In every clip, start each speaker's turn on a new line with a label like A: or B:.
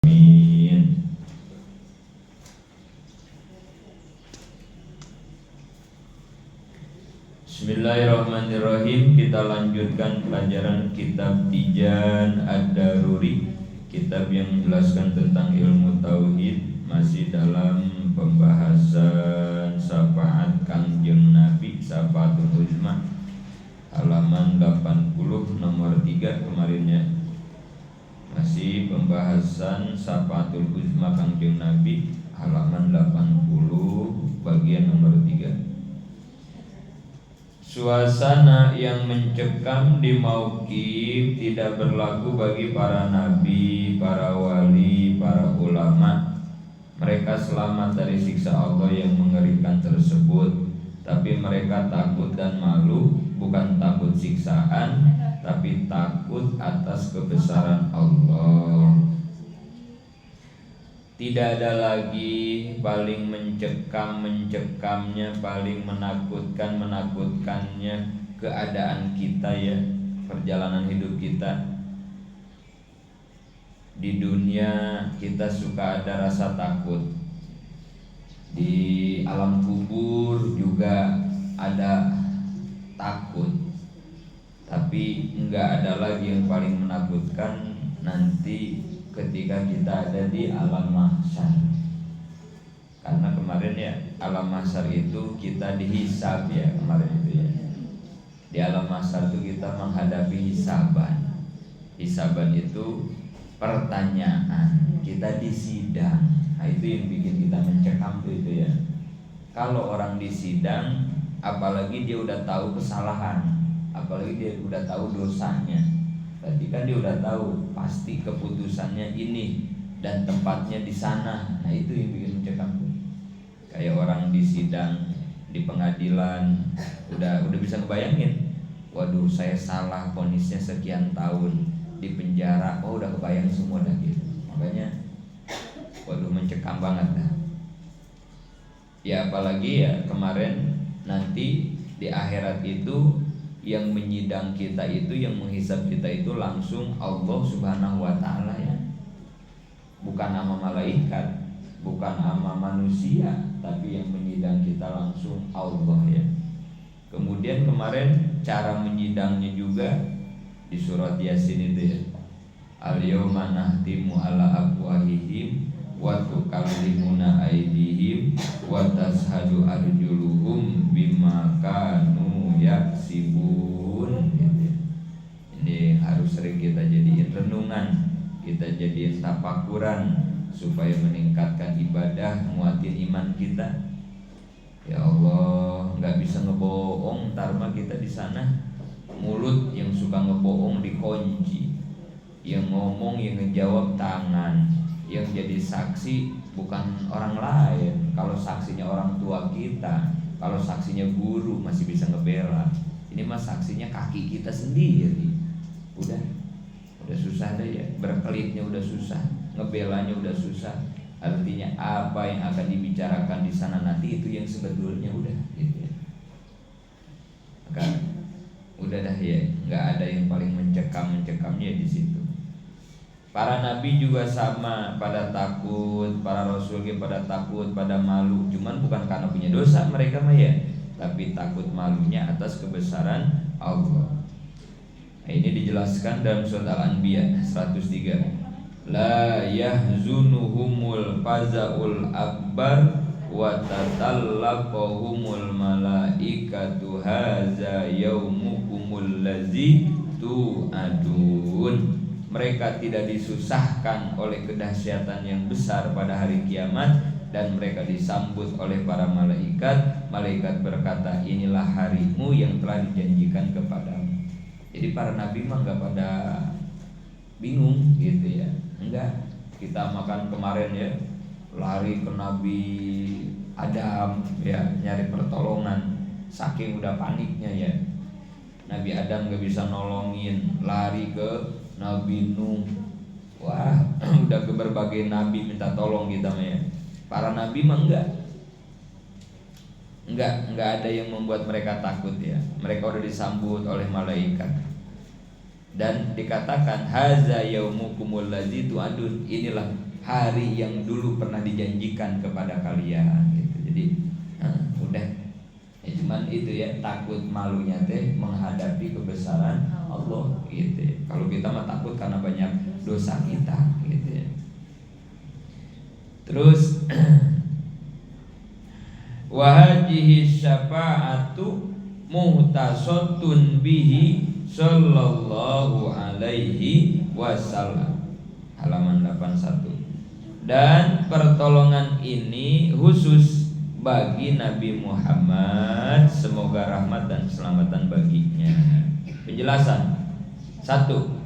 A: Amin. Bismillahirrahmanirrahim. Kita lanjutkan pelajaran kitab Tijan Ad-Daruri, kitab yang menjelaskan tentang ilmu tauhid, masih dalam pembahasan syafaat Kangjeng Nabi, Syafaatul Uzma, halaman 80 nomor 3 kemarinnya. Masih pembahasan Syafaatul Uzma Kangjeng Nabi, halaman 80 bagian nomor 3. Suasana yang mencekam di Mauqif tidak berlaku bagi para nabi, para wali, para ulama. Mereka selamat dari siksa Allah yang mengerikan tersebut, tapi mereka takut dan malu, bukan takut siksaan, tapi takut atas kebesaran Allah. Tidak ada lagi paling mencekam-mencekamnya, paling menakutkannya keadaan kita ya, perjalanan hidup kita. Di dunia kita suka ada rasa takut. Di alam kubur juga ada takut. Tapi enggak ada lagi yang paling menakutkan nanti ketika kita ada di alam mahsyar. Karena kemarin ya, alam mahsyar itu kita dihisab ya, kemarin itu ya. Di alam mahsyar itu kita menghadapi hisaban. Hisaban itu pertanyaan, kita disidang. Nah, itu yang bikin kita mencekam itu ya. Kalau orang disidang, apalagi dia udah tahu kesalahan, apalagi dia udah tahu dosanya, berarti kan dia udah tahu pasti keputusannya ini dan tempatnya di sana. Nah, itu yang bikin mencekam. Kayak orang disidang di pengadilan, udah bisa ngebayangin, waduh saya salah, vonisnya sekian tahun di penjara. Oh, udah kebayang semua dah gitu. Makanya waduh mencekam banget dah. Ya apalagi ya kemarin nanti di akhirat itu yang menyidang kita itu, yang menghisab kita itu langsung Allah Subhanahu wa ta'ala ya. Bukan sama malaikat, bukan sama manusia, tapi yang menyidang kita langsung Allah ya. Kemudian kemarin cara menyidangnya juga di surat Yasin itu ya. Al-yawma nahtimu ala afwahihim wa tukallimuna aydihim wa tashhadu arjuluhum bima kanu yaksibun gitu. Ini harus sering kita jadiin renungan, kita jadiin tafakuran supaya meningkatkan ibadah, nguatin iman kita. Ya Allah, nggak bisa ngebohong, ntar mah kita di sana mulut yang suka ngebohong dikunci, yang ngomong yang ngejawab tangan, yang jadi saksi bukan orang lain. Kalau saksinya orang tua kita, kalau saksinya guru masih bisa ngebela. Ini mah saksinya kaki kita sendiri. Udah susah deh ya. Berkelitnya udah susah, ngebelanya udah susah. Artinya apa yang akan dibicarakan di sana nanti itu yang sebetulnya udah gitu ya. Maka udah dah ya, nggak ada yang paling mencekam-mencekamnya di situ. Para nabi juga sama, pada takut, para rasul juga pada takut, pada malu. Cuman bukan karena punya dosa mereka mah ya, tapi takut malunya atas kebesaran Allah. Nah, ini dijelaskan dalam surat Al-Anbiya 103. La yahzunuhumul fazaul akbar wa tatallaqahumul malaikatu haza yaumukumul ladzi tu'adun. Mereka tidak disusahkan oleh kedahsyatan yang besar pada hari kiamat, dan mereka disambut oleh para malaikat. Malaikat berkata, inilah harimu yang telah dijanjikan kepadamu. Jadi para nabi mah gak pada bingung gitu ya. Enggak. Kita makan kemarin ya, lari ke Nabi Adam ya, nyari pertolongan, saking udah paniknya ya. Nabi Adam gak bisa nolongin, lari ke Nabi Nuh. Wah, udah ke berbagai nabi minta tolong kita mah ya. Para nabi mah enggak ada yang membuat mereka takut ya. Mereka udah disambut oleh malaikat. Dan dikatakan haza yaumukumul ladzi tu'adun, inilah hari yang dulu pernah dijanjikan kepada kalian gitu. Jadi udah ya, cuman itu ya, takut malunya teh menghadapi kebesaran Allah gitu ya. Kalau kita mah takut karena banyak dosa kita gitu ya. Terus wa hadhihi syafa'atu muhtasatun bihi sallallahu alaihi wasallam. Halaman 81. Dan pertolongan ini khusus bagi Nabi Muhammad, semoga rahmat dan keselamatan baginya. Penjelasan. 1.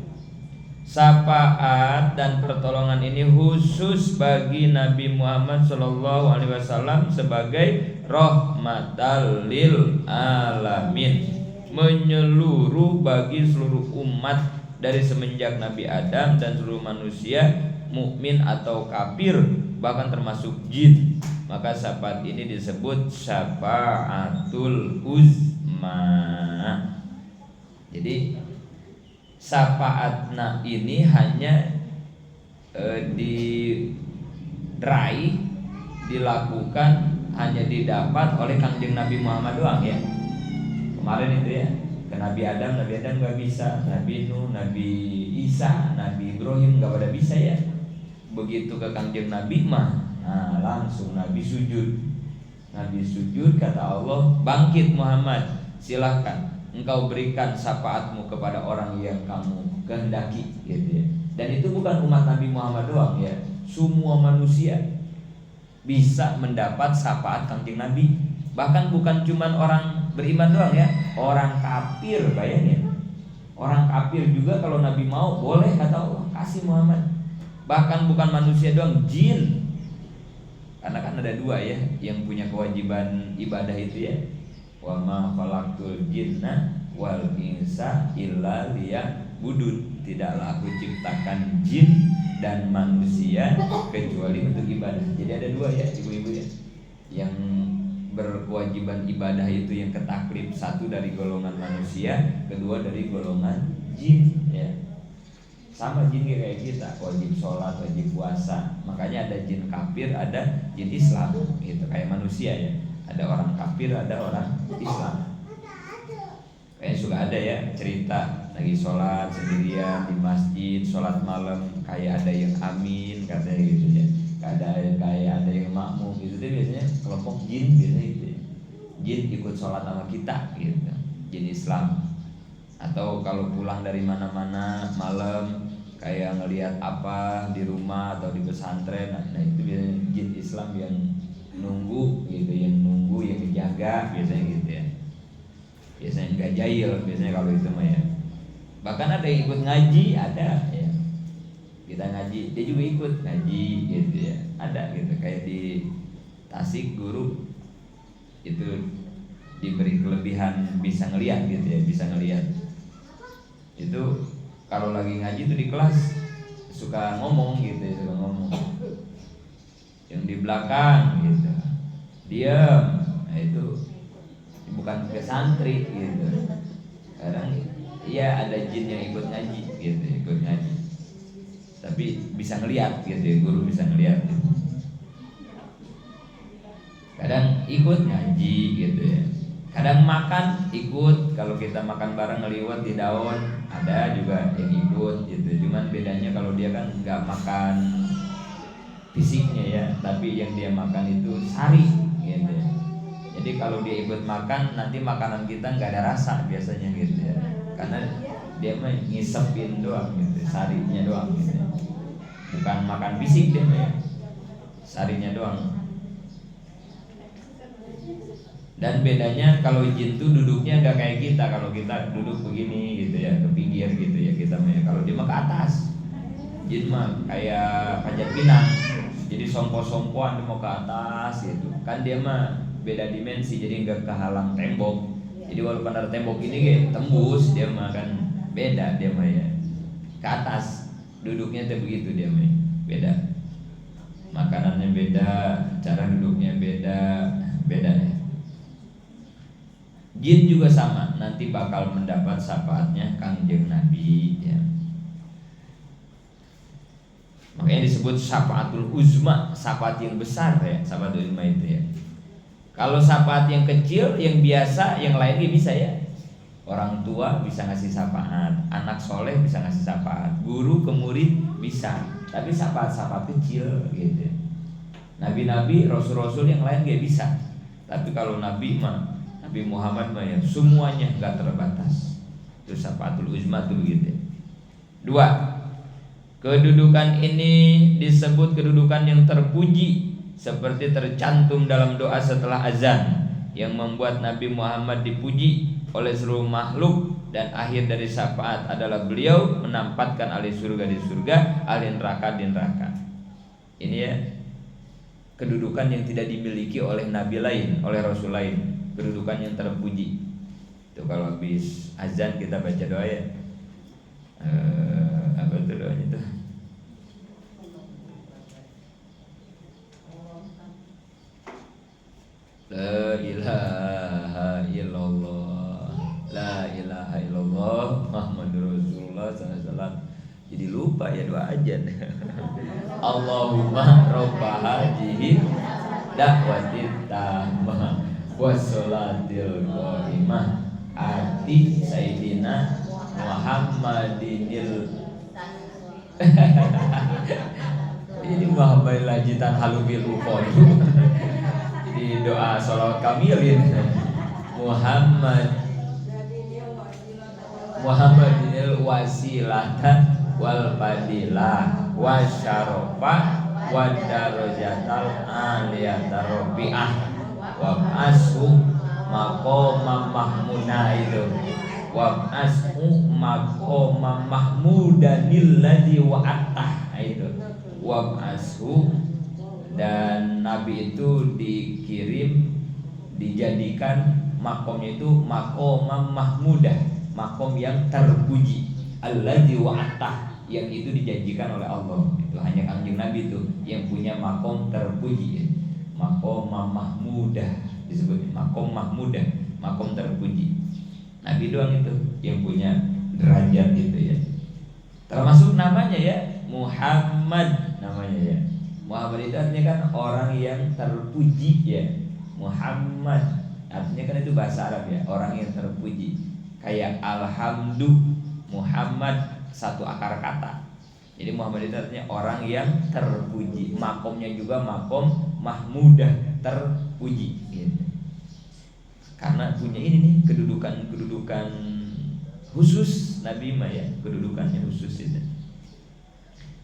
A: Syafaat dan pertolongan ini khusus bagi Nabi Muhammad sallallahu alaihi wasallam sebagai rahmatal lil alamin, menyeluruh bagi seluruh umat dari semenjak Nabi Adam dan seluruh manusia, mukmin atau kafir, bahkan termasuk jin. Maka syafaat ini disebut syafaatul uzma. Jadi syafaatna ini hanya dilakukan, hanya didapat oleh Kangjeng Nabi Muhammad doang ya. Kemarin itu ya, ke Nabi Adam nggak bisa, Nabi Nuh, Nabi Isa, Nabi Ibrahim nggak pada bisa ya. Begitu ke Kangjeng Nabi mah, nah, langsung Nabi sujud. Nabi sujud, kata Allah, bangkit Muhammad, silahkan engkau berikan syafaatmu kepada orang yang kamu kehendaki gitu ya. Dan itu bukan umat Nabi Muhammad doang ya, semua manusia bisa mendapat syafaat Kangjeng Nabi. Bahkan bukan cuman orang beriman doang ya, orang kafir, bayangin. Orang kafir juga kalau Nabi mau boleh, kata Allah, kasih Muhammad. Bahkan bukan manusia doang, jin. Karena kan ada dua ya yang punya kewajiban ibadah itu ya. Wa ma khalaqtul jinna wal insa illa liya'budun. Tidaklah aku ciptakan jin dan manusia kecuali untuk ibadah. Jadi ada dua ya ibu-ibu ya, yang berkewajiban ibadah itu yang ketaklif, satu dari golongan manusia, kedua dari golongan jin ya. Sama jin kayak kita, wajib sholat, wajib puasa. Makanya ada jin kafir, ada jin Islam gitu, kayak manusia ya. Ada orang kafir, ada orang Islam. Kayaknya suka ada ya cerita lagi sholat sendirian di masjid, sholat malam, kayak ada yang amin katanya gitu ya. Kayak ada yang makmum gitu deh, biasanya kelompok jin biasanya gitu ya. Jin ikut sholat sama kita gitu, jin Islam. Atau kalau pulang dari mana-mana malam kayak ngelihat apa di rumah atau di pesantren, nah itu biasanya jin Islam yang nunggu gitu, yang dijaga biasanya gitu ya. Biasanya enggak jahil biasanya kalau itu mah ya. Bahkan ada yang ikut ngaji, ada ya. Kita ngaji, dia juga ikut ngaji gitu ya. Ada gitu, kayak di Tasik guru itu diberi kelebihan bisa ngelihat gitu ya, bisa ngelihat. Itu kalau lagi ngaji itu di kelas suka ngomong gitu ya, suka ngomong. Yang di belakang gitu diam, nah itu bukan ke santri gitu. Kadang iya ada jin yang ikut ngaji gitu, ikut ngaji. Tapi bisa ngelihat gitu ya, guru bisa ngelihat gitu. Kadang ikut ngaji gitu ya. Kadang makan ikut, kalau kita makan bareng ngeliwat di daun, ada juga yang ikut gitu. Cuman bedanya kalau dia kan nggak makan fisiknya ya, tapi yang dia makan itu sari gitu ya. Jadi kalau dia ikut makan, nanti makanan kita nggak ada rasa biasanya gitu ya, karena dia mah ngisepin doang gitu, sarinya doang gitu. Bukan makan fisik dia mah ya, sarinya doang. Dan bedanya kalau jin tuh duduknya nggak kayak kita. Kalau kita duduk begini gitu ya, ke pinggir gitu ya kita mah ya. Kalau dia mah ke atas. Jin mah kayak panjat pinang, jadi sompo-sompoan, dia mau ke atas gitu. Kan dia mah beda dimensi, jadi nggak kehalang tembok. Jadi walaupun ada tembok ini kayak tembus, dia mah kan beda dia mah ya. Ke atas duduknya tuh begitu dia mah beda. Makanannya beda, cara duduknya beda ya. Jin juga sama, nanti bakal mendapat syafaatnya Kangjeng Nabi ya. Makanya disebut syafaatul uzma, syafaat yang besar ya, syafaatul uzma itu ya. Kalau syafaat yang kecil, yang biasa, yang lain juga bisa ya. Orang tua bisa ngasih syafaat, anak soleh bisa ngasih syafaat, guru ke murid bisa. Tapi syafaat-syafaat kecil gitu. Nabi-nabi, rasul-rasul yang lain gak bisa. Tapi kalau Nabi mah, Nabi Muhammad mah ya semuanya gak terbatas. Itu syafaatul uzma tuh begitu. 2. Kedudukan ini disebut kedudukan yang terpuji, seperti tercantum dalam doa setelah azan, yang membuat Nabi Muhammad dipuji oleh seluruh makhluk, dan akhir dari syafaat adalah beliau menempatkan ahli surga di surga, ahli neraka di neraka. Ini ya kedudukan yang tidak dimiliki oleh nabi lain, oleh rasul lain, kedudukan yang terpuji. Itu kalau habis azan kita baca doa ya. Apa itu doanya itu? La ilaha illallah, la ilaha illallah, Muhammadur Rasulullah SAW. Jadi lupa ya doa ajan. Allahumma robba hadhihi da'watit tammah wassolatil qa'imah ati sayyidina Muhammadinil. Ini Muhammad lajitan halubil uqadu. Di doa sholawat kamilin Muhammadinil wasilatan wal fadilah wasyarofah wadarojatal aliyatar robi'ah wab'ashu maqomam mahmuna itu wab'ashu maqomam mahmudanil ladzi wa'atah itu wab'ashu. Dan Nabi itu dikirim, dijadikan makomnya itu makomam mahmudah, makom yang terpuji, alladzi wa'atah, yang itu dijanjikan oleh Allah. Itu hanya Kanjeng Nabi itu yang punya makom terpuji, makomam mahmudah, disebut makom mahmudah, makom terpuji. Nabi doang itu yang punya derajat itu ya. Termasuk namanya ya, Muhammad namanya ya. Muhammad itu artinya kan orang yang terpuji ya. Muhammad artinya kan itu bahasa Arab ya, orang yang terpuji. Kayak alhamdu, Muhammad satu akar kata. Jadi Muhammad itu artinya orang yang terpuji. Makomnya juga makom mahmudah, terpuji gitu. Karena punya ini nih kedudukan khusus Nabi mah ya, kedudukannya khusus itu.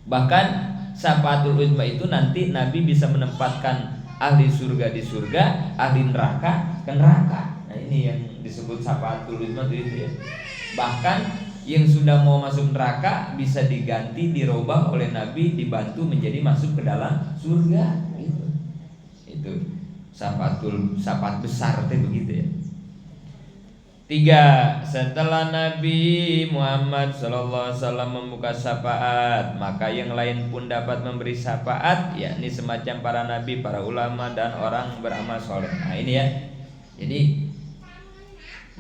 A: Bahkan syafaatul uzma itu nanti Nabi bisa menempatkan ahli surga di surga, ahli neraka ke neraka. Nah ini yang disebut syafaatul uzma itu ya. Bahkan yang sudah mau masuk neraka bisa diganti, dirubah oleh Nabi, dibantu menjadi masuk ke dalam surga gitu. Itu syafaat besar itu begitu ya. 3. Setelah Nabi Muhammad SAW membuka syafaat, maka yang lain pun dapat memberi syafaat, yakni semacam para nabi, para ulama, dan orang beramal soleh. Nah ini ya. Jadi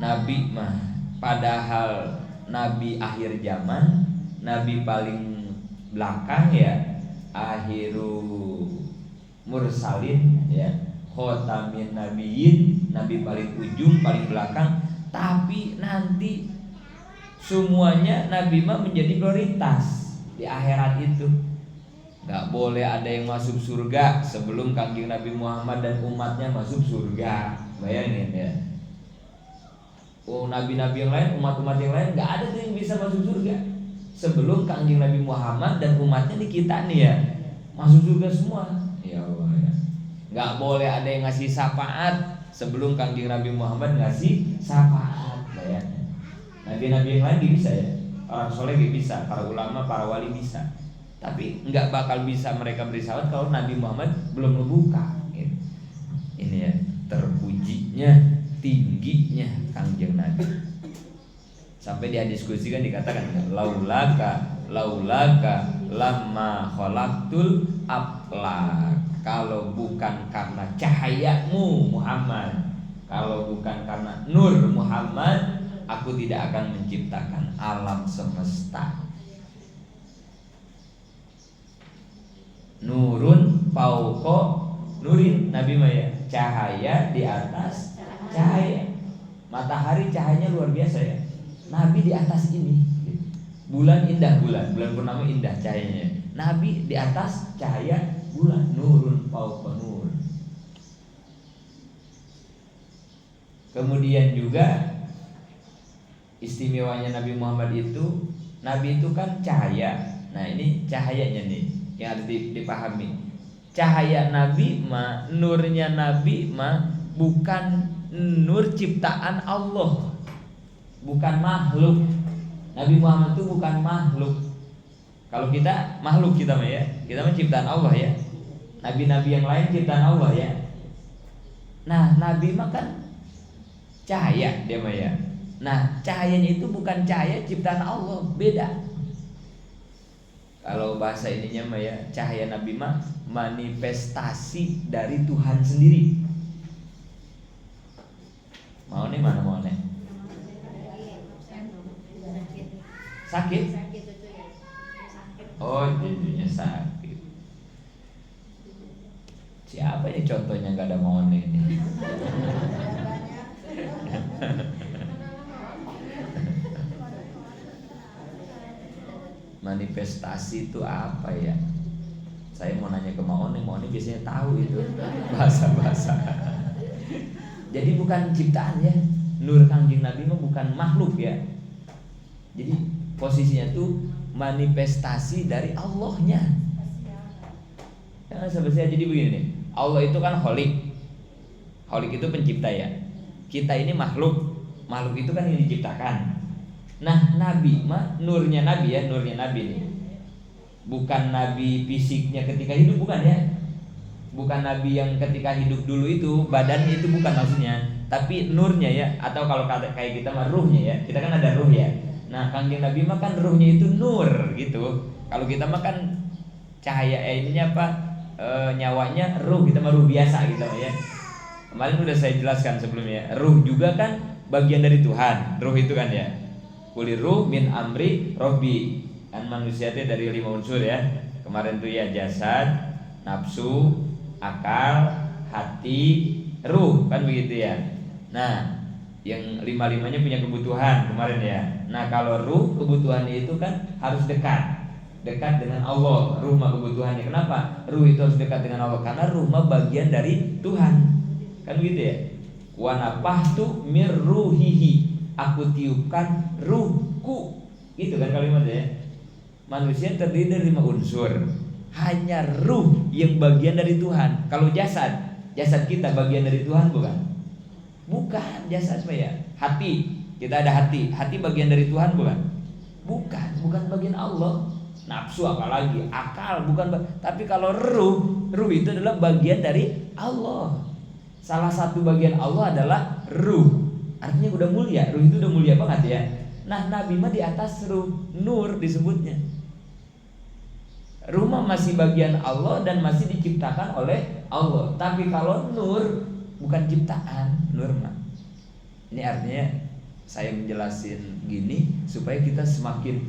A: Nabi mah padahal Nabi akhir zaman, Nabi paling belakang ya, akhiru mursalin ya, khotamin nabiyyin, Nabi paling ujung, paling belakang. Tapi nanti semuanya Nabi mah menjadi prioritas di akhirat itu. Gak boleh ada yang masuk surga sebelum Kanjeng Nabi Muhammad dan umatnya masuk surga. Bayangin ya. Oh nabi-nabi yang lain, umat-umat yang lain gak ada tuh yang bisa masuk surga sebelum Kanjeng Nabi Muhammad dan umatnya di kita nih ya masuk surga semua. Ya Allah ya. Gak boleh ada yang ngasih syafaat sebelum Kanjeng Nabi Muhammad ngasih syafaat. Ya. Nabi-nabi yang lain bisa ya, orang soleh bisa, para ulama, para wali bisa. Tapi nggak bakal bisa mereka beri syafaat kalau Nabi Muhammad belum membuka. Gitu. Ini ya terpujinya, tingginya Kanjeng Nabi. Sampai dia diskusikan dikatakan laulaka lamma khalaqtul aflak. Kalau bukan karena cahayamu Muhammad, kalau bukan karena nur Muhammad, aku tidak akan menciptakan alam semesta. Nabi mah ya, cahaya di atas cahaya. Matahari cahayanya luar biasa ya. Nabi di atas ini. Bulan indah, bulan purnama indah cahayanya. Nabi di atas cahaya bulan, nurun fauqa nur. Kemudian juga istimewanya Nabi Muhammad itu, Nabi itu kan cahaya. Nah ini cahayanya nih yang harus dipahami. Cahaya Nabi mah, nurnya Nabi mah bukan nur ciptaan Allah, bukan makhluk. Nabi Muhammad itu bukan makhluk. Kalau kita makhluk kita mah ya, kita mah ciptaan Allah ya. Nabi-nabi yang lain ciptaan Allah ya. Nah Nabi mah kan cahaya dia mah ya. Nah cahayanya itu bukan cahaya ciptaan Allah, beda. Kalau bahasa ininya mah ya, cahaya Nabi mah manifestasi dari Tuhan sendiri. Mau nih mana mau nih? Sakit? Oh jadinya sakit. Siapa ini contohnya nggak ada mau nih? Manifestasi itu apa ya? Saya mau nanya ke Maoni biasanya tahu itu bahasa-bahasa. Jadi bukan ciptaan ya. Nur Kangjeng Nabi mah bukan makhluk ya. Jadi posisinya tuh manifestasi dari Allahnya. Ya, sebenarnya jadi begini nih. Allah itu kan Khalik. Khalik itu pencipta ya. Kita ini makhluk. Makhluk itu kan yang diciptakan. Nah, Nabi mah nurnya Nabi ya, nurnya Nabi nih. Bukan Nabi fisiknya ketika hidup, bukan ya. Bukan Nabi yang ketika hidup dulu itu badannya itu, bukan maksudnya. Tapi nurnya ya, atau kalau kayak kita mah ruhnya ya. Kita kan ada ruh ya. Nah, Kangjeng Nabi mah kan ruhnya itu nur gitu. Kalau kita mah kan cahaya ininya apa? Nyawanya ruh, kita mah ruh biasa gitu ya. Kemarin udah saya jelaskan sebelumnya. Ruh juga kan bagian dari Tuhan. Ruh itu kan ya. Kulir ruh min amri robbi. Kan manusia itu dari 5 unsur ya. Kemarin tuh ya jasad, nafsu, akal, hati, ruh, kan begitu ya. Nah, yang 5-5-nya punya kebutuhan kemarin ya. Nah, kalau ruh kebutuhannya itu kan harus dekat dengan Allah. Ruh mah kebutuhannya. Kenapa? Ruh itu harus dekat dengan Allah karena ruh mah bagian dari Tuhan. Kan begitu ya. Wa nafahtu mir ruhihi. Aku tiupkan ruhku. Itu kan kalimatnya ya. Manusia terdiri dari 5 unsur. Hanya ruh yang bagian dari Tuhan. Kalau jasad kita bagian dari Tuhan bukan? Bukan jasad saya. Hati, kita ada hati. Hati bagian dari Tuhan bukan? Bukan bagian Allah. Nafsu apalagi, akal bukan. Tapi kalau ruh itu adalah bagian dari Allah. Salah satu bagian Allah adalah ruh. Artinya udah mulia, ruh itu udah mulia banget ya. Nah, Nabi mah di atas ruh, nur disebutnya. Ruh mah masih bagian Allah dan masih diciptakan oleh Allah. Tapi kalau nur bukan ciptaan, nur mah. Ini artinya saya menjelasin gini supaya kita semakin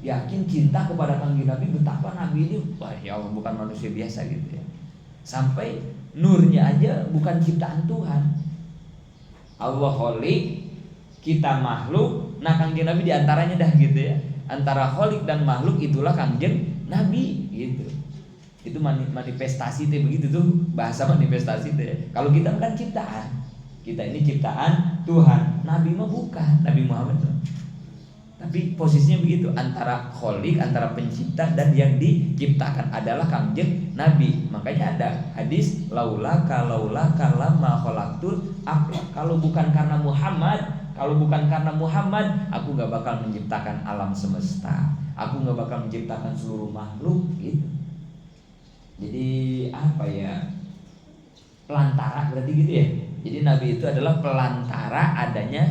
A: yakin cinta kepada Kangjeng Nabi. Betapa Nabi ini, wah ya Allah, bukan manusia biasa gitu ya. Sampai nurnya aja bukan ciptaan Tuhan. Allah Khalik, kita makhluk. Nah, Kangjeng Nabi diantaranya dah gitu ya. Antara Khalik dan makhluk itulah Kangjeng Nabi gitu. Itu manifestasi itu begitu tuh, bahasa manifestasi itu ya. Kalau kita bukan ciptaan, kita ini ciptaan Tuhan. Nabi mah bukan, Nabi Muhammad. Tapi posisinya begitu, antara Khalik, antara pencipta dan yang diciptakan adalah Kangjeng Nabi. Makanya ada hadis laulaka lama khalaqtul aflaq. Kalau bukan karena Muhammad, aku gak bakal menciptakan alam semesta. Aku gak bakal menciptakan seluruh makhluk gitu. Jadi apa ya? Pelantara berarti gitu ya. Jadi Nabi itu adalah pelantara adanya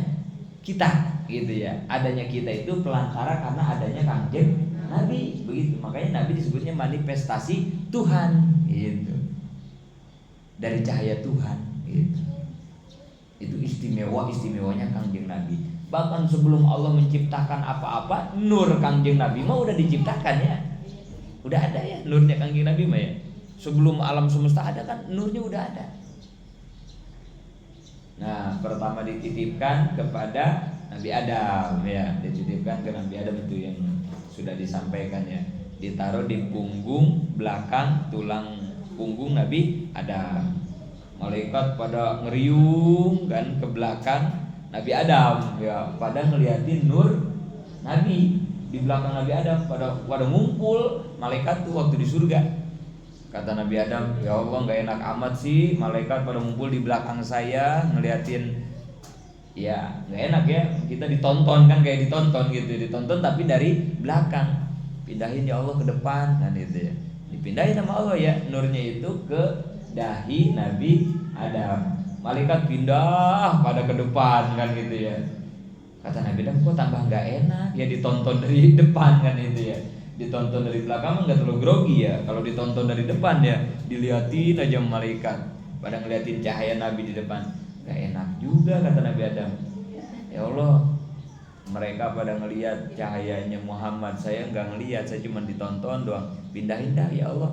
A: kita gitu ya. Adanya kita itu pelantara karena adanya Kangjeng Nabi begitu. Makanya Nabi disebutnya manifestasi Tuhan gitu. Dari cahaya Tuhan gitu. Itu istimewanya Kangjeng Nabi. Bahkan sebelum Allah menciptakan apa-apa, nur Kangjeng Nabi mah udah diciptakan ya. Udah ada ya nurnya Kangjeng Nabi mah ya. Sebelum alam semesta ada kan nurnya udah ada. Nah, pertama dititipkan kepada Nabi Adam ya, dititipkan ke Nabi Adam itu yang sudah disampaikan ya. Ditaruh di punggung belakang tulang punggung Nabi Adam. Malaikat pada ngeriung kan ke belakang Nabi Adam ya, pada ngeliatin nur Nabi di belakang Nabi Adam, pada ngumpul malaikat tuh waktu di surga. Kata Nabi Adam, ya Allah nggak enak amat sih malaikat pada ngumpul di belakang saya ngeliatin. Ya nggak enak ya, kita ditonton kan, kayak ditonton gitu, ditonton tapi dari belakang. Pindahin ya Allah ke depan kan itu ya. Dipindahin sama Allah ya nurnya itu ke dahi Nabi Adam. Malaikat pindah pada ke depan kan gitu ya. Kata Nabi Adam, kok tambah nggak enak ya ditonton dari depan kan itu ya. Ditonton dari belakang nggak terlalu grogi ya. Kalau ditonton dari depan ya diliatin aja malaikat pada ngeliatin cahaya Nabi di depan. Nggak enak juga kata Nabi Adam. Ya Allah, mereka pada ngeliat cahayanya Muhammad, saya nggak ngeliat, saya cuma ditonton doang. Pindahin dah ya Allah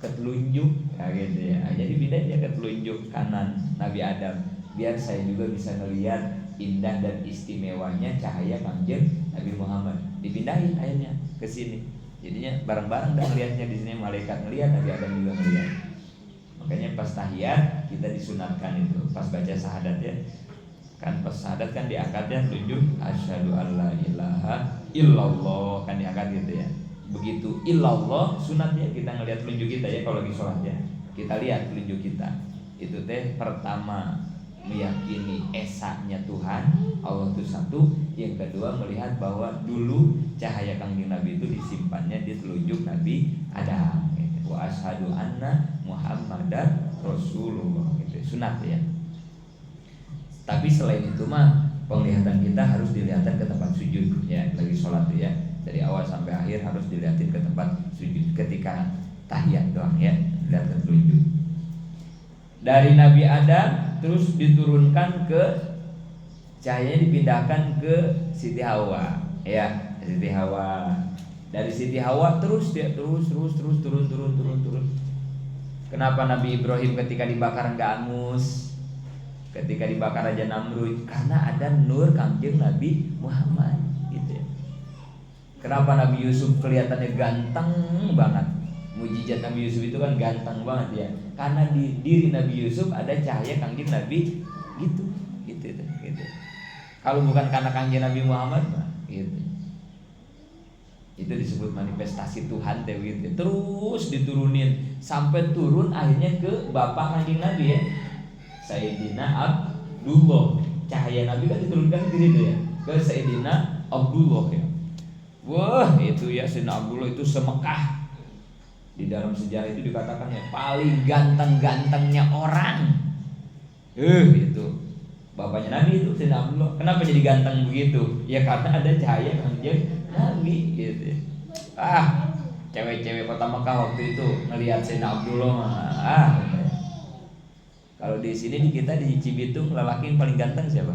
A: ke telunjuk ya gitu ya. Jadi pindahin ya ke telunjuk kanan Nabi Adam, biar saya juga bisa ngeliat indah dan istimewanya cahaya Kanjeng Nabi Muhammad. Dipindahin akhirnya ke sini. Jadinya bareng-bareng dah ngeliatnya di sini, malaikat ngeliat, Nabi Adam juga ngeliat. Makanya pas tahiyat kita disunatkan itu, pas baca syahadat ya. Kan pas syahadat kan diangkatnya telunjuk asyhadu alla ilaha illallah kan diangkat gitu ya. Begitu illallah sunatnya kita ngelihat telunjuk kita ya kalau lagi sholat ya. Kita lihat telunjuk kita. Itu teh pertama meyakini esanya Tuhan, Allah itu satu. Yang kedua melihat bahwa dulu cahaya Kanjeng Nabi itu disimpannya di telunjuk Nabi Adam. Wa asyhadu anna Muhammadar Rasulullah gitu. Sunat ya. Tapi selain itu mah penglihatan kita harus dilihatkan ke tempat sujud ya, lagi sholat ya. Dari awal sampai akhir harus dilihatin ke tempat sujud. Ketika tahiyat doang ya, dilihatkan telunjuk. Dari Nabi Adam terus diturunkan ke cahayanya dipindahkan ke Siti Hawa ya, Siti Hawa. Dari Siti Hawa terus dia terus turun. Kenapa Nabi Ibrahim ketika dibakar enggak angus? Ketika dibakar aja Namrud, karena ada nur Kanjeng Nabi Muhammad gitu ya. Kenapa Nabi Yusuf kelihatannya ganteng banget? Mujizat Nabi Yusuf itu kan ganteng banget ya. Karena di diri Nabi Yusuf ada cahaya Kanjeng Nabi gitu. Kalau bukan karena Kanjeng Nabi Muhammad mah gitu. Itu disebut manifestasi Tuhan teh gitu. Terus diturunin sampai turun akhirnya ke bapak Kanjeng Nabi ya. Sayyidina Abdullah. Cahaya Nabi kan diturunkan ke situ ya, ke Sayyidina Abdullah ya. Wah itu ya, Sayyidina Abdullah itu semekah. Di dalam sejarah itu dikatakan ya paling ganteng-gantengnya orang. Itu bapaknya Nabi itu Sayyidina Abdullah. Kenapa jadi ganteng begitu? Ya karena ada cahaya Kanjeng Nabi gitu. Cewek-cewek kota Mekah waktu itu ngelihat Sayyidina Abdullah kalau di sini di kita di Cibitung lelaki yang paling ganteng siapa?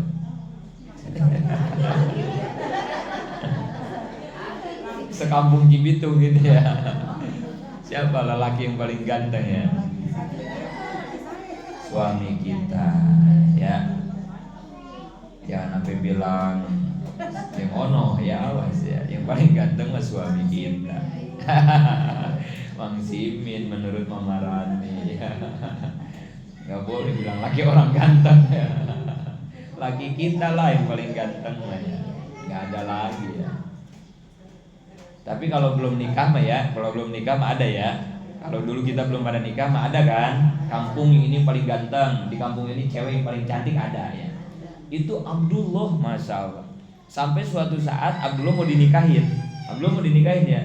A: Sekampung Cibitung gitu ya. Siapa lelaki yang paling ganteng ya? Suami kita ya. Jangan sampai bilang yang ono ya, awas ya. Yang paling ganteng mah suami kita. Mang Simin menurut Mama Rani ya. Gak boleh bilang laki orang ganteng ya. Laki kita lah yang paling ganteng lah ya. Gak ada lagi ya. Tapi kalau belum nikah mah ya, kalau belum nikah mah ada ya. Kalau dulu kita belum pada nikah mah ada kan. Kampung ini paling ganteng, di kampung ini cewek yang paling cantik ada ya. Itu Abdullah, masya Allah. Sampai suatu saat Abdullah mau dinikahin. Ya.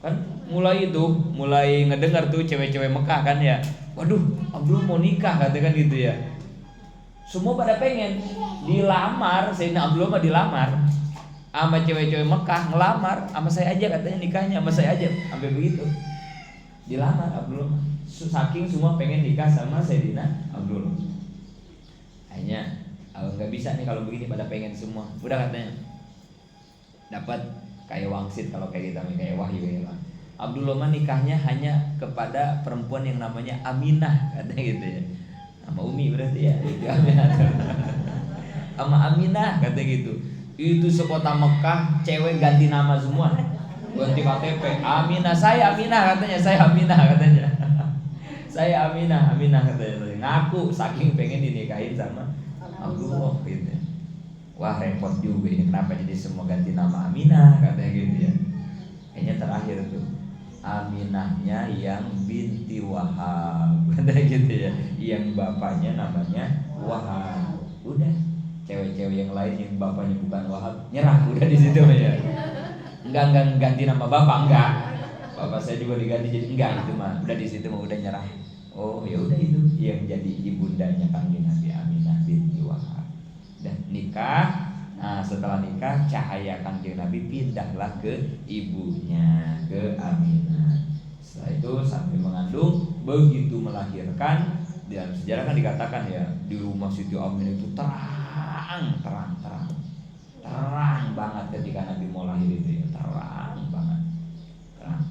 A: Kan mulai ngedengar tuh cewek-cewek Mekah kan ya. Waduh, Abdullah mau nikah katakan gitu ya. Semua pada pengen dilamar, Sayyidina Abdullah mah dilamar sama cewek-cewek Mekah, ngelamar sama saya aja katanya, nikahnya sama saya aja, sampai begitu. Dilamar Abdullah. Saking semua pengen nikah sama Sayyidina Abdullah. Hanya nggak bisa nih kalau begini, pada pengen semua. Udah katanya dapat kayak wangsit kalau kayak kita kayak wahyu ya. Abdullah mah nikahnya hanya kepada perempuan yang namanya Aminah, katanya gitu ya. Sama Umi berarti ya, itu Aminah. Sama Aminah katanya gitu. Itu sekota Mekah cewek ganti nama semua, ganti KTP. Aminah, saya Aminah katanya, saya Aminah katanya. Saya Aminah, Aminah katanya. Ngaku saking pengen dinikahin sama Abdullah gitu. Wah repot juga ini, kenapa jadi semua ganti nama Aminah katanya gitu ya. Kayaknya terakhir tuh Aminahnya yang binti Wahab katanya gitu ya, yang bapaknya namanya Wahab. Udah, cewek-cewek yang lain yang bapaknya bukan Wahab nyerah udah di situ ya. Enggak ganti nama bapak, enggak. Bapak saya juga diganti jadi enggak, itu mah udah di situ mah udah nyerah. Oh ya udah, itu yang jadi ibundanya Kanjeng Nabi Aminah binti Wahab. Dan nikah. Nah setelah nikah cahaya Kanjeng Nabi pindahlah ke ibunya, ke Aminah. Setelah itu sampai mengandung, begitu melahirkan. Dalam sejarah kan dikatakan ya, di rumah Siti Aminah itu terang banget ketika Nabi mau lahir itu ya, terang banget, terang.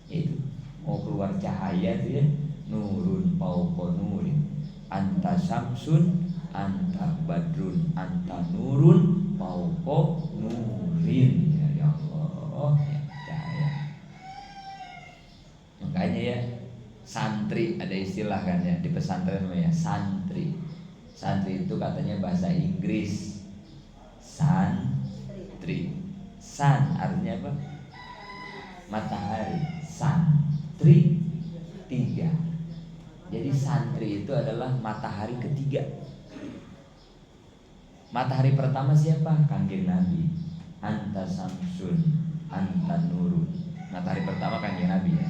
A: Itu mau keluar cahaya itu ya, nurun fauqa nurin, anta syamsun anta badrun anta nurun fauqa nurin. Ya Allah ya, cahaya. Makanya ya santri, ada istilah kan ya di pesantren namanya santri. Santri itu katanya bahasa Inggris santri. Sun artinya apa? Matahari. Santri 3. Jadi santri itu adalah matahari ketiga. Matahari pertama siapa? Kanjeng Nabi. Anta samsun, anta nurun. Matahari pertama Kanjeng Nabi ya.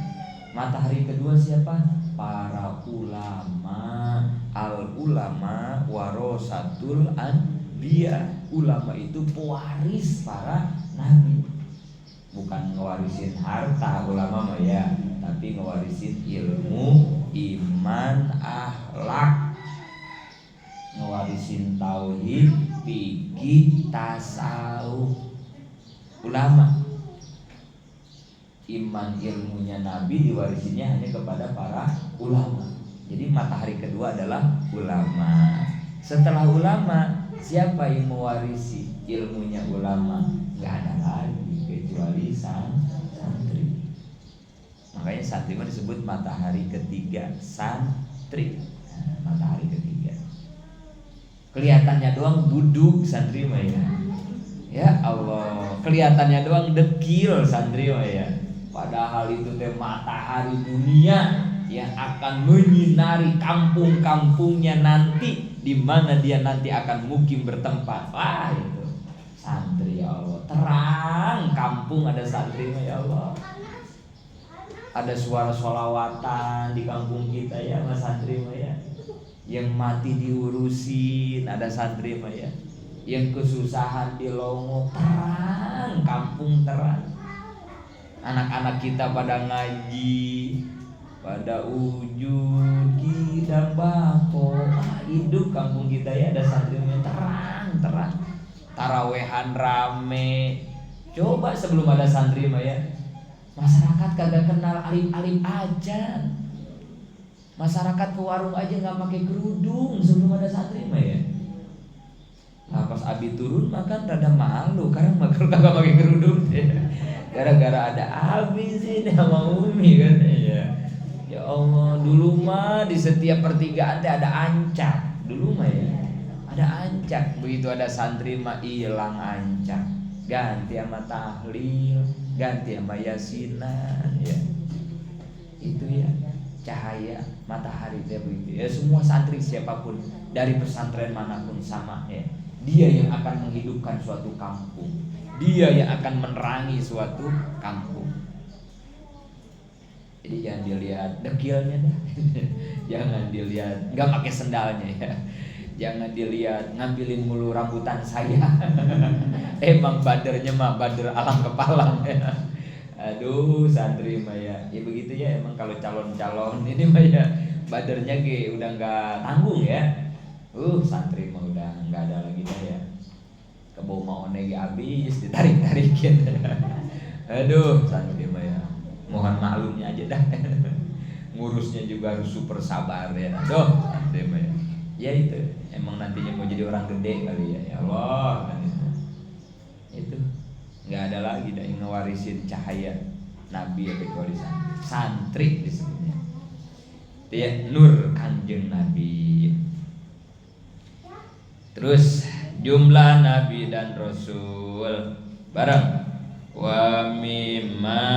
A: Matahari kedua siapa? Para ulama. Al ulama warasatul anbiya. Ulama itu pewaris para nabi. Bukan ngewarisin harta ulama mah ya, tapi ngewarisin ilmu, iman, akhlak, ngewarisin tauhid, fikih, tasawuf. Ulama, iman ilmunya Nabi diwarisinnya hanya kepada para ulama. Jadi matahari kedua adalah ulama. Setelah ulama, siapa yang mewarisi ilmunya ulama? Gak ada lagi kecuali santri. Makanya santri itu disebut matahari ketiga, santri. Nah, matahari ketiga. Kelihatannya doang duduk santri mah ya. Ya Allah, kelihatannya doang dekil santri mah ya. Padahal itu teh matahari dunia yang akan menyinari kampung-kampungnya nanti, di mana dia nanti akan mukim bertempat. Wah itu santri ya Allah, terang kampung ada santri ya Allah. Ada suara sholawatan di kampung kita ya mas santri ya. Yang mati diurusin ada santri ya. Yang kesusahan dilongo, terang kampung terang. Anak-anak kita pada ngaji, pada ujud kita bako, hidup kampung kita ya ada santrinya terang. Tarawehan rame. Coba sebelum ada santri mah ya, masyarakat kagak kenal alim-alim aja. Masyarakat ke warung aja nggak pakai kerudung sebelum ada santri mah ya. Nah pas abi turun makan rada malu karena makan kagak pakai kerudung ya. Gara-gara ada abi sini sama Umi kan ya. Ya Allah, dulu mah di setiap pertigaan teh ada ancak. Dulu mah ya, ada ancak. Begitu ada santri mah hilang ancak. Ganti sama tahlil, ganti sama yasinan ya. Itu ya, cahaya matahari teh begitu. Ya semua santri siapapun dari pesantren manapun sama ya. Dia yang akan menghidupkan suatu kampung. Dia yang akan menerangi suatu kampung. Jadi jangan dilihat dekilnya dah. Jangan dilihat nggak pakai sendalnya ya. Jangan dilihat ngambilin mulu rambutan saya. Emang badernya mah bader alam kepalang ya. Aduh santri mah ya. Ya begitu ya emang kalau calon-calon ini mah ya badernya ge udah nggak tanggung ya. Santri mah udah nggak ada lagi dah ya. Kebau mau nege abis ditarik-tarikin. Aduh santri mah ya. mohon maklumnya aja dah. Ngurusnya juga harus super sabar ya. Aduh, ya itu emang nantinya mau jadi orang gede kali ya. Ya Allah kan itu nggak ada lagi yang ngewarisin cahaya Nabi ya kecuali santri disebutnya. Ya, nur kanjeng Nabi. Terus jumlah Nabi dan Rasul bareng. Wa mimma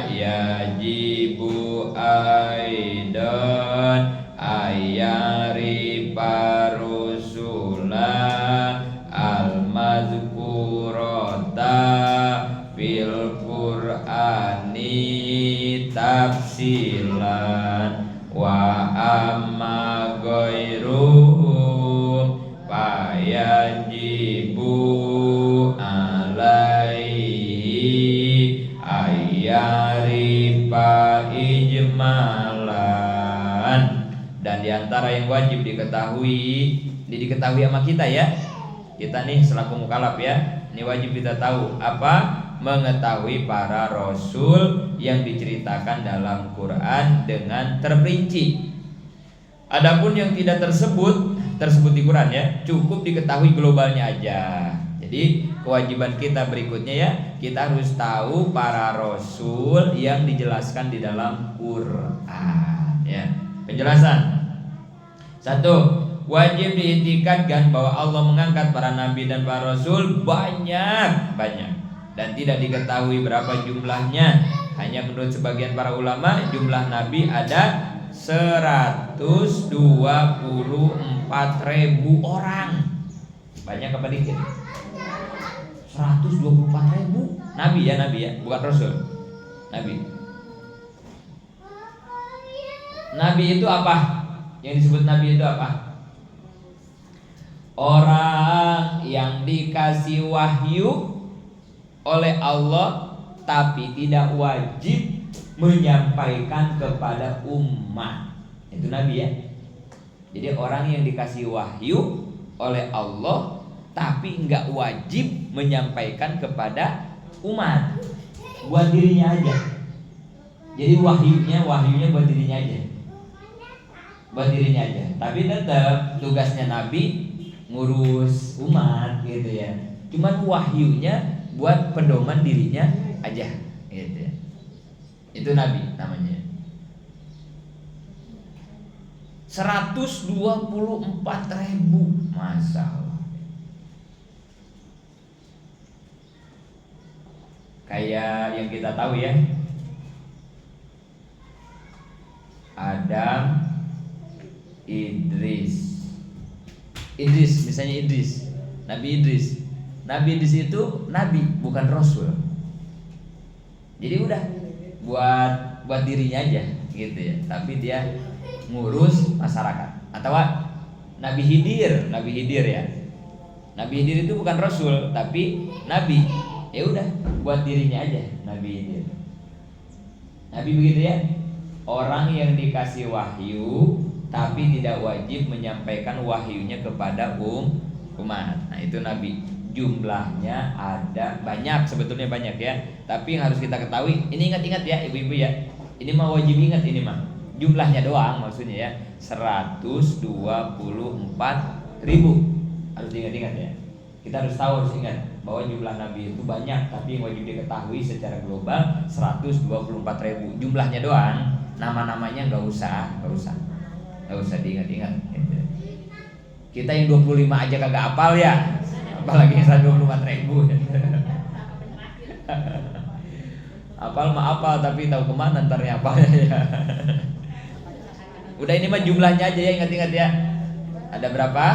A: yajibu aidan ayari parusula al-mazkurata fil Qur'ani tafsilan wa amma ghairuhum fayajibu alaihi ayyarifa ijmalan. Dan diantara yang wajib diketahui sama kita ya, kita nih selaku mukallaf ya, ini wajib kita tahu apa? Mengetahui para rasul yang diceritakan dalam Quran dengan terperinci. Adapun yang tidak tersebut di Quran ya, cukup diketahui globalnya aja. Jadi kewajiban kita berikutnya ya, kita harus tahu para rasul yang dijelaskan di dalam Quran ya. Penjelasan. 1. Wajib diitikadkan bahwa Allah mengangkat para nabi dan para rasul banyak dan tidak diketahui berapa jumlahnya. Hanya menurut sebagian para ulama jumlah nabi ada 124.000 orang. Banyak apa dikit? 124.000 nabi ya, bukan rasul. Nabi itu apa? Yang disebut nabi itu apa? Orang yang dikasih wahyu oleh Allah tapi tidak wajib menyampaikan kepada umat. Itu nabi ya. Jadi orang yang dikasih wahyu oleh Allah tapi enggak wajib menyampaikan kepada umat, buat dirinya aja. Jadi wahyunya buat dirinya aja. Tapi tetap tugasnya nabi ngurus umat gitu ya. Cuman wahyunya buat pedoman dirinya aja gitu ya. Itu nabi namanya. 124.000, Masya Allah. Kayak yang kita tahu ya, Adam, Idris, misalnya Nabi Idris itu nabi bukan rasul. Jadi udah buat dirinya aja gitu ya. Tapi dia ngurus masyarakat. Atau Nabi Khidir ya. Nabi Khidir itu bukan rasul tapi nabi. Ya udah buat dirinya aja Nabi Khidir. Nabi begitu ya. Orang yang dikasih wahyu tapi tidak wajib menyampaikan wahyunya kepada umat. Nah, itu nabi. Jumlahnya ada banyak, sebetulnya banyak ya. Tapi yang harus kita ketahui, ini ingat-ingat ya ibu-ibu ya. Ini mah wajib ingat ini mah. Jumlahnya doang maksudnya ya. 124.000. Harus diingat-ingat ya. Kita harus ingat bahwa jumlah nabi itu banyak, tapi yang wajib diketahui secara global 124.000. Jumlahnya doang. Nama-namanya nggak usah diingat-ingat. Kita yang 25 aja kagak hafal ya, apalagi yang 124.000. Hafal mah hafal, tapi tahu kemana ntarnya hafalnya ya. Udah ini mah jumlahnya aja ya, ingat-ingat ya. Ada berapa?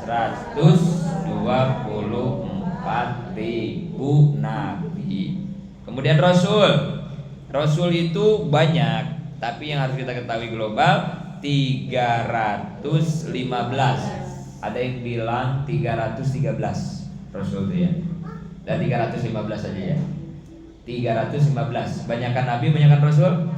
A: 124.000 nabi. Kemudian Rasul itu banyak. Tapi yang harus kita ketahui global 315. Ada yang bilang 313 Rasul itu ya. Dan 315 aja ya. 315. Banyakan nabi, banyakan rasul?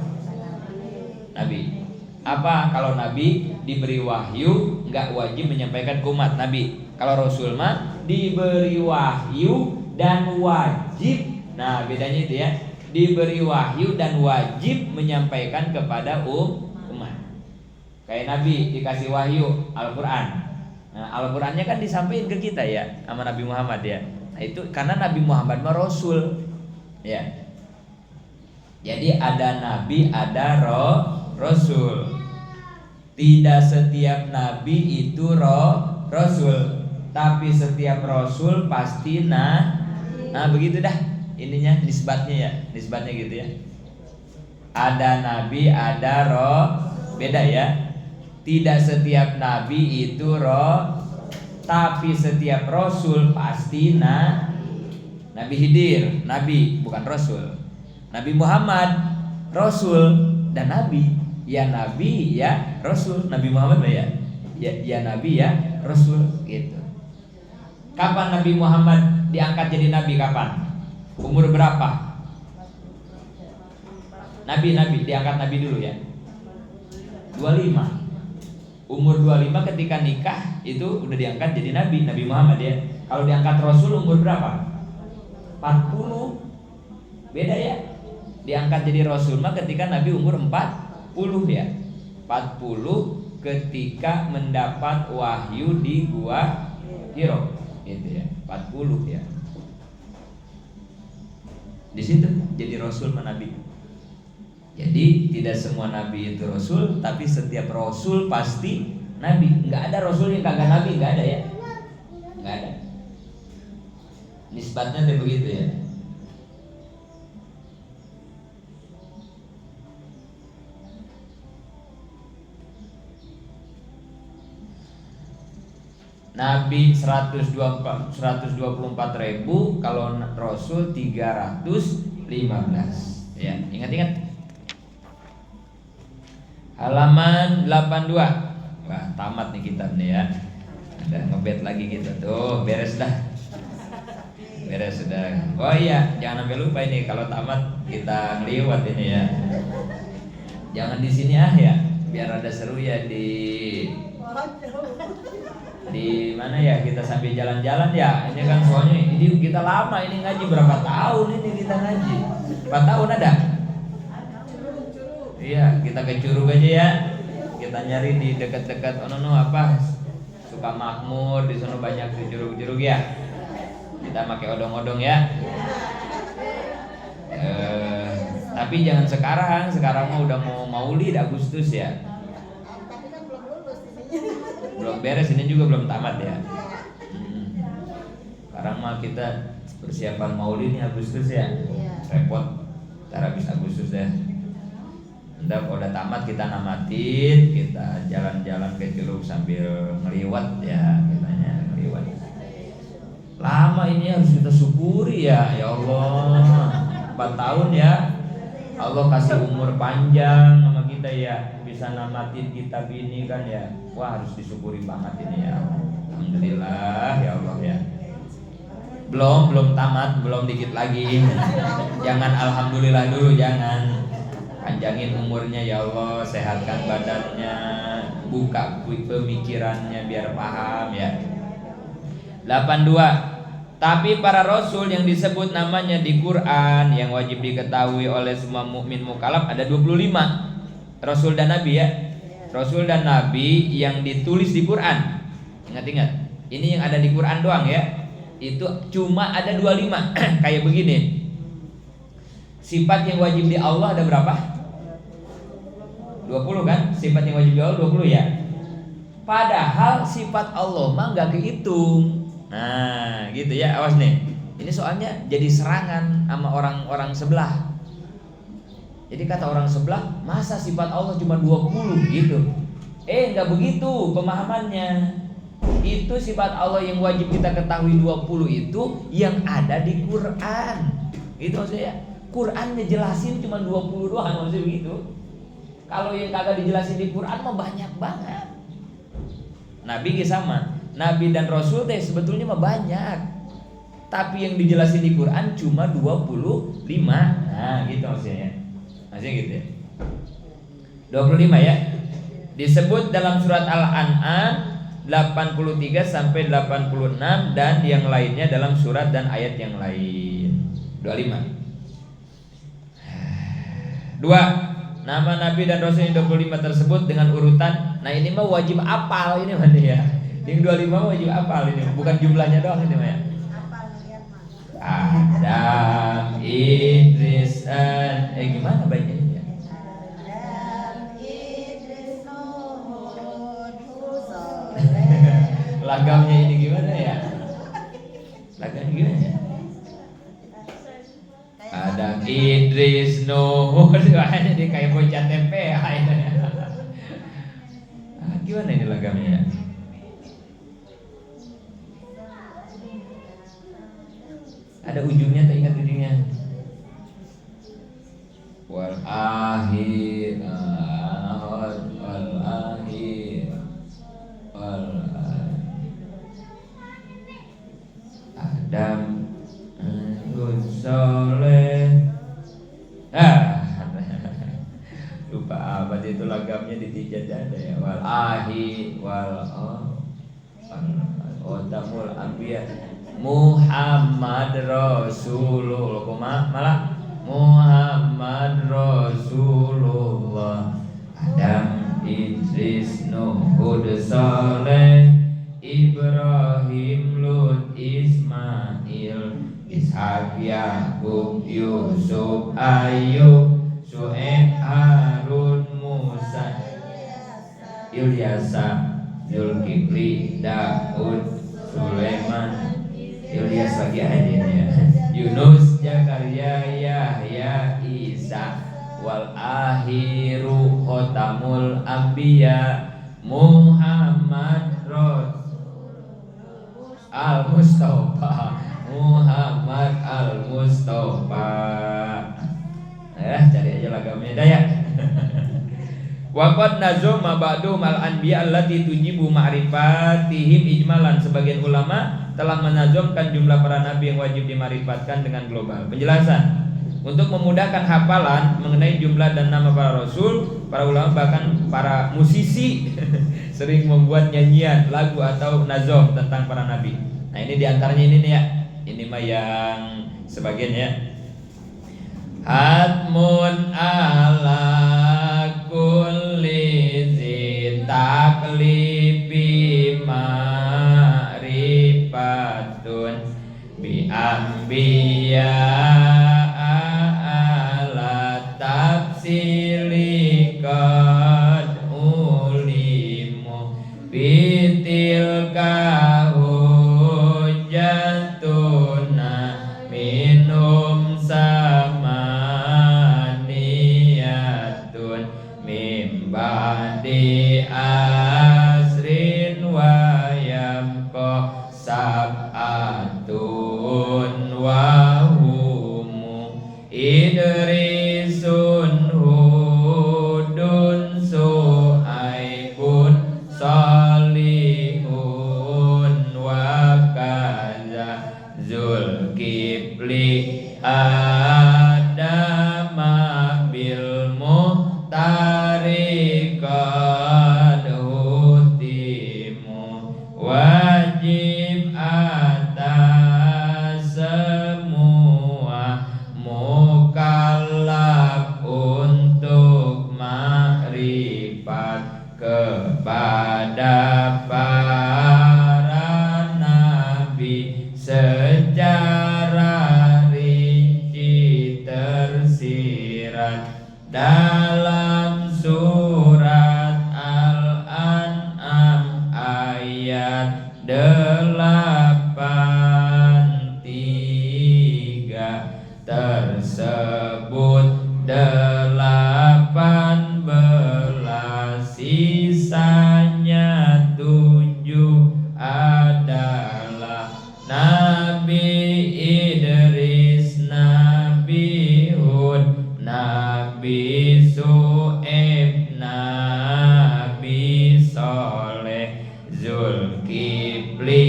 A: Nabi. Apa kalau nabi diberi wahyu enggak wajib menyampaikan ke umat nabi. Kalau rasul mah diberi wahyu dan wajib. Nah, bedanya itu ya. diberi wahyu dan wajib menyampaikan kepada umat. Kayak Nabi dikasih wahyu Al-Quran. Nah, Al-Qurannya kan disampaikan ke kita ya sama Nabi Muhammad ya. Nah, itu karena Nabi Muhammad mah Rasul ya. Jadi ada Nabi, ada Rasul. Tidak setiap Nabi itu Rasul, tapi setiap Rasul pasti nah begitu dah ininya nisbatnya ya, nisbatnya gitu ya. Ada Nabi, ada beda ya. Tidak setiap Nabi itu tapi setiap Rasul pasti Nabi Khidir, Nabi bukan Rasul. Nabi Muhammad Rasul dan Nabi. Ya Nabi ya Rasul. Nabi Muhammad ya ya Nabi ya Rasul gitu. Kapan Nabi Muhammad diangkat jadi Nabi kapan? Umur berapa? Nabi diangkat Nabi dulu ya 25. Umur 25 ketika nikah itu udah diangkat jadi Nabi Muhammad ya. Kalau diangkat Rasul umur berapa? 40. Beda ya. Diangkat jadi Rasul mah ketika Nabi umur 40 ya. 40 ketika mendapat wahyu di Gua Hiro gitu ya. 40 ya. Di situ jadi Rasul sama Nabi. Jadi tidak semua Nabi itu Rasul, tapi setiap Rasul pasti Nabi. Nggak ada Rasul yang kagak Nabi, nggak ada ya. Nggak ada. Nisbatnya tuh begitu ya. Nabi 124.000, kalau Rasul 315. Ya, ingat-ingat. Halaman 82. Wah, tamat nih kitab nih ya. Ada ngebet lagi kita tuh, beres dah. Beres sudah. Oh iya, jangan sampai lupa ini kalau tamat kita ngeliwat ini ya. Jangan di sini ya, biar ada seru ya di mana ya kita sambil jalan-jalan ya. Ini kan soalnya ini kita lama ini ngaji berapa tahun ini kita ngaji. 4 tahun ada? Iya, kita ke Curug aja ya. Kita nyari di dekat-dekat apa? Sukamakmur, di sana banyak di Curug-curug ya. Kita pakai odong-odong ya. Tapi jangan sekarang mah udah mau Maulid Agustus ya. Belum beres, ini juga belum tamat ya. Sekarang mah kita persiapan Maulid nih Agustus ya. Repot, ntar habis Agustus deh. Ntar kalau udah tamat kita namatin, kita jalan-jalan ke Curug sambil ngeliwat ya, kitanya ngeliwat. Lama ini harus kita syukuri ya Allah. 4 tahun ya. Allah kasih umur panjang sama kita ya, bisa namatin kitab ini kan ya. Wah, harus disyukuri banget ini ya. Alhamdulillah ya Allah ya. Belum tamat, belum dikit lagi. Jangan alhamdulillah dulu, jangan. Panjangin umurnya ya Allah, sehatkan badannya, buka pemikirannya biar paham ya. 82. Tapi para rasul yang disebut namanya di Quran yang wajib diketahui oleh semua mukmin mukallaf ada 25 rasul dan nabi ya. Rasul dan nabi yang ditulis di Quran. Ingat-ingat, ini yang ada di Quran doang ya. Itu cuma ada 25. Kayak begini. Sifat yang wajib di Allah ada berapa? 20 kan? Sifat yang wajib di Allah 20 ya. Padahal sifat Allah mah gak kehitung. Nah gitu ya, awas nih. Ini soalnya jadi serangan sama orang-orang sebelah. Jadi kata orang sebelah, masa sifat Allah cuma 20 gitu. Gak begitu pemahamannya. Itu sifat Allah yang wajib kita ketahui 20 itu yang ada di Quran. Gitu maksudnya. Quran ngejelasin cuma 20 doang, maksudnya begitu. Kalau yang kagak dijelasin di Quran mah banyak banget. Nabi sama, Nabi dan Rasul teh sebetulnya mah banyak. Tapi yang dijelasin di Quran cuma 25. Nah, gitu maksudnya. Maksudnya gitu ya. 25 ya. Disebut dalam surat Al-An'am 83 sampai 86 dan yang lainnya dalam surat dan ayat yang lain. 25. 2. Nama Nabi dan Rasul yang 25 tersebut dengan urutan. Nah ini mah wajib apal ini mana ya. Yang 25 wajib apal ini, bukan jumlahnya doang ini mah ya. Adam, Idris, gimana bacanya? Lagamnya ini gimana ya? Lagamnya gimana ya? Adam, Idris, Nuh, jadi kayak bocah tempe. Gimana ini lagamnya? Ada ujungnya, tak ingat ujungnya. Wal akhir, Adam, Soleh. Lupa apa itu lagamnya di tiga ada ya. Wal ahi wal tamul anbiya Muhammad Rasulullah. Malah Muhammad Rasulullah. Adam, Idris, Nuh, Hud, Saleh, Ibrahim, Lut, Ismail, Ishak, Yakub, Yusuf, Ayub, Syuaib, Harun, Musa, Ilyasa, Zulkifli, Daud, Sulaiman, Ilyas lagi aja ya. Yunus, Zakaria, Yahya, Isa, wal akhiru khotamul anbiya Muhammad Al-Mustafa. Muhammad Al-Mustafa. Cari aja lagamnya dah ya. Waqad nazama ba'du mal anbiya allati tujibu ma'rifatihim ijmalan. Sebagian ulama telah menazamkan jumlah para nabi yang wajib dima'rifatkan dengan global. Penjelasan. Untuk memudahkan hafalan mengenai jumlah dan nama para rasul, para ulama bahkan para musisi sering membuat nyanyian, lagu atau nazam tentang para nabi. Nah ini diantaranya ini nih ya. Ini mah yang sebagian ya. Hatmun ala kulli zi taklifi ma'rifatun bi anbiya ala tafsili qad ulimu bitilka hujjatuna minum samaniyatun ba'di asrin wa yamqa sab'atun wa humu Idrisun Hudun Su'aibun Salihun wa kaza Zulkifli Adama bil muhtariqad hutimu wajib atas semua mukallaf untuk makrifat kepada para nabi secara rinci tersirat dalam surat Al-An'am ayat 83 tersebut 18 sisanya 7 adalah Nabi Idris, Nabi Hud, Nabi Syuaib, Nabi Saleh, Zulkifli,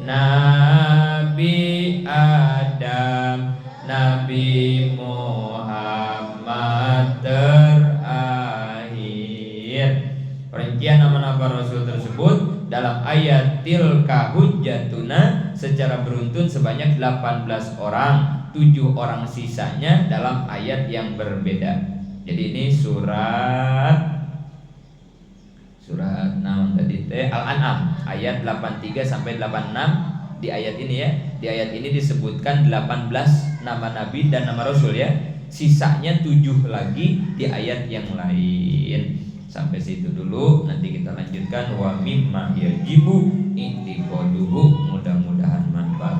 A: Nabi Adam, Nabi Muhammad terakhir. Perincian nama-nama Rasul tersebut dalam ayat tilka hujjatuna secara beruntun sebanyak 18 orang, 7 orang sisanya dalam ayat yang berbeda. Jadi ini surat naon tadi teh Al-An'am ayat 83 sampai 86. Di ayat ini ya, di ayat ini disebutkan 18 nama nabi dan nama rasul ya. Sisanya 7 lagi di ayat yang lain. Sampai situ dulu, nanti kita lanjutkan wa mimma yajibu intiqaduhu. Mudah-mudahan manfaat